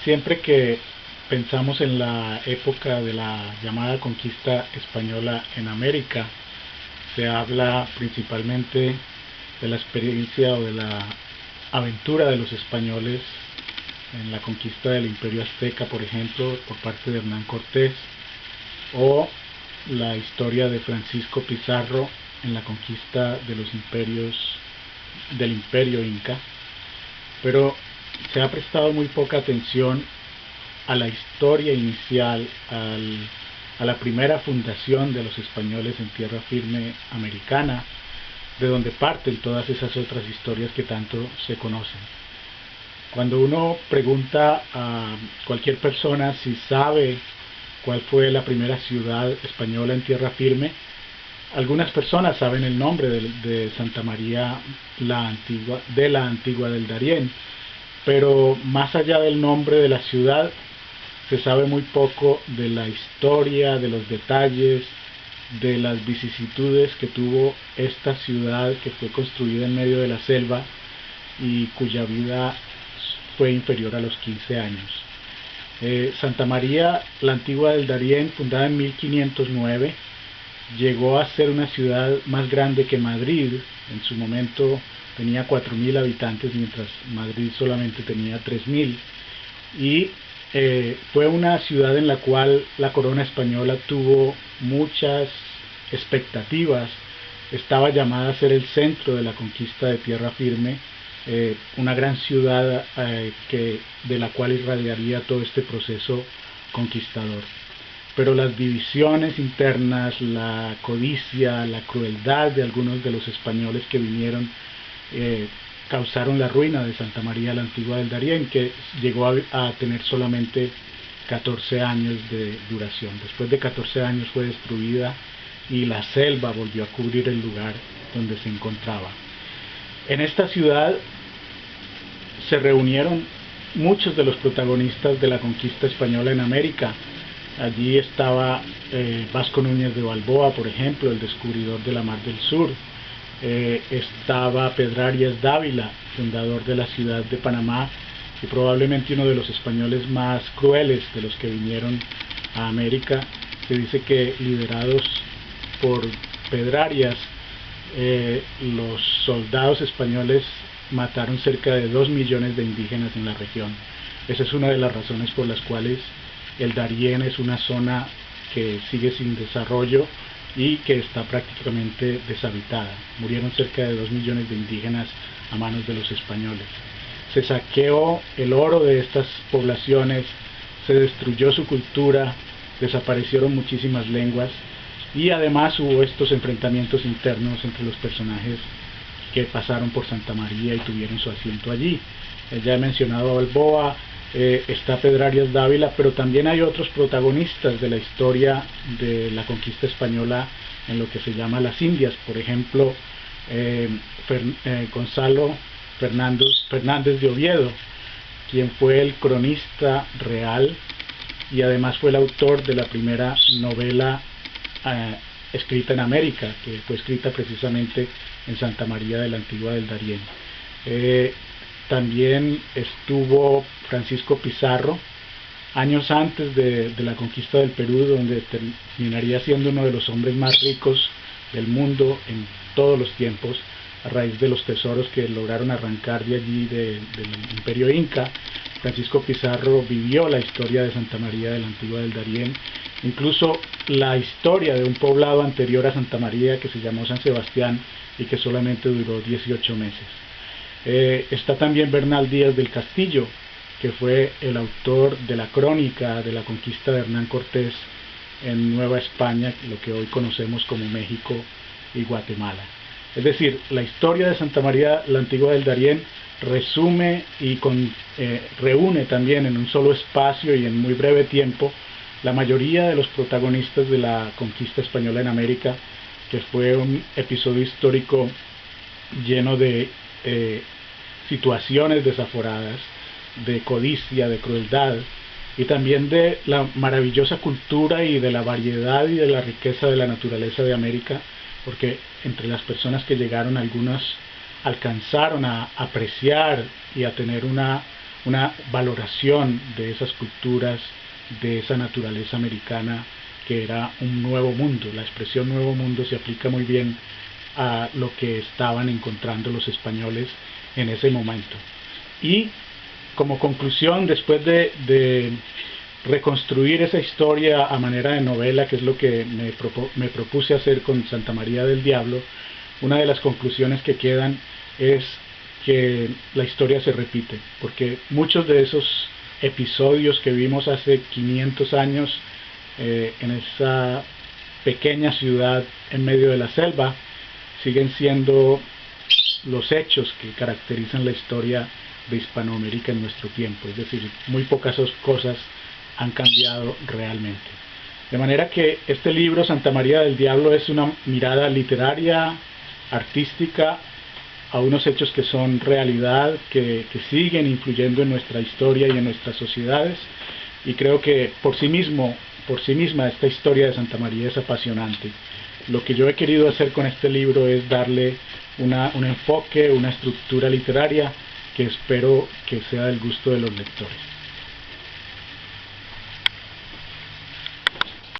Siempre que pensamos en la época de la llamada conquista española en América, se habla principalmente de la experiencia o de la aventura de los españoles en la conquista del Imperio Azteca, por ejemplo, por parte de Hernán Cortés, o la historia de Francisco Pizarro en la conquista de los imperios del Imperio Inca, pero se ha prestado muy poca atención a la historia inicial, a la primera fundación de los españoles en tierra firme americana, de donde parten todas esas otras historias que tanto se conocen. Cuando uno pregunta a cualquier persona si sabe cuál fue la primera ciudad española en tierra firme, algunas personas saben el nombre de Santa María la Antigua del Darién, pero más allá del nombre de la ciudad, se sabe muy poco de la historia, de los detalles, de las vicisitudes que tuvo esta ciudad que fue construida en medio de la selva y cuya vida fue inferior a los 15 años. Santa María, la Antigua del Darién, fundada en 1509, llegó a ser una ciudad más grande que Madrid. En su momento tenía 4.000 habitantes, mientras Madrid solamente tenía 3.000. Y fue una ciudad en la cual la corona española tuvo muchas expectativas. Estaba llamada a ser el centro de la conquista de tierra firme, una gran ciudad de la cual irradiaría todo este proceso conquistador. Pero las divisiones internas, la codicia, la crueldad de algunos de los españoles que vinieron, causaron la ruina de Santa María la Antigua del Darién, que llegó a tener solamente 14 años de duración. Después de 14 años fue destruida y la selva volvió a cubrir el lugar donde se encontraba. En esta ciudad se reunieron muchos de los protagonistas de la conquista española en América. Allí estaba Vasco Núñez de Balboa, por ejemplo, el descubridor de la Mar del Sur. Estaba Pedro Arias Dávila, fundador de la ciudad de Panamá, y probablemente uno de los españoles más crueles de los que vinieron a América. Se dice que, liderados por Pedro Arias, los soldados españoles mataron cerca de 2 millones de indígenas en la región. Esa es una de las razones por las cuales el Darién es una zona que sigue sin desarrollo y que está prácticamente deshabitada. Murieron cerca de 2 millones de indígenas a manos de los españoles. Se saqueó el oro de estas poblaciones, se destruyó su cultura, desaparecieron muchísimas lenguas y además hubo estos enfrentamientos internos entre los personajes que pasaron por Santa María y tuvieron su asiento allí. Ya he mencionado a Balboa, está Pedro Arias Dávila, pero también hay otros protagonistas de la historia de la conquista española en lo que se llama las Indias. Por ejemplo, Gonzalo Fernández de Oviedo, quien fue el cronista real y además fue el autor de la primera novela escrita en América, que fue escrita precisamente en Santa María de la Antigua del Darién. También estuvo Francisco Pizarro, años antes de la conquista del Perú, donde terminaría siendo uno de los hombres más ricos del mundo en todos los tiempos, a raíz de los tesoros que lograron arrancar de allí del Imperio Inca. Francisco Pizarro vivió la historia de Santa María de la Antigua del Darién, incluso la historia de un poblado anterior a Santa María que se llamó San Sebastián y que solamente duró 18 meses. Está también Bernal Díaz del Castillo, que fue el autor de la crónica de la conquista de Hernán Cortés en Nueva España, lo que hoy conocemos como México y Guatemala. Es decir, la historia de Santa María la Antigua del Darién resume y reúne también en un solo espacio y en muy breve tiempo la mayoría de los protagonistas de la conquista española en América, que fue un episodio histórico lleno de situaciones desaforadas, de codicia, de crueldad, y también de la maravillosa cultura y de la variedad y de la riqueza de la naturaleza de América, porque entre las personas que llegaron, algunas alcanzaron a apreciar y a tener una una valoración de esas culturas, de esa naturaleza americana que era un nuevo mundo. La expresión nuevo mundo se aplica muy bien a lo que estaban encontrando los españoles en ese momento. Y como conclusión, después de reconstruir esa historia a manera de novela, que es lo que me propuse hacer con Santa María del Diablo, una de las conclusiones que quedan es que la historia se repite, porque muchos de esos episodios que vimos hace 500 años en esa pequeña ciudad en medio de la selva siguen siendo los hechos que caracterizan la historia de Hispanoamérica en nuestro tiempo, es decir, muy pocas cosas han cambiado realmente. De manera que este libro, Santa María del Diablo, es una mirada literaria, artística, a unos hechos que son realidad, que siguen influyendo en nuestra historia y en nuestras sociedades, y creo que por sí misma esta historia de Santa María es apasionante. Lo que yo he querido hacer con este libro es darle un enfoque, una estructura literaria que espero que sea del gusto de los lectores.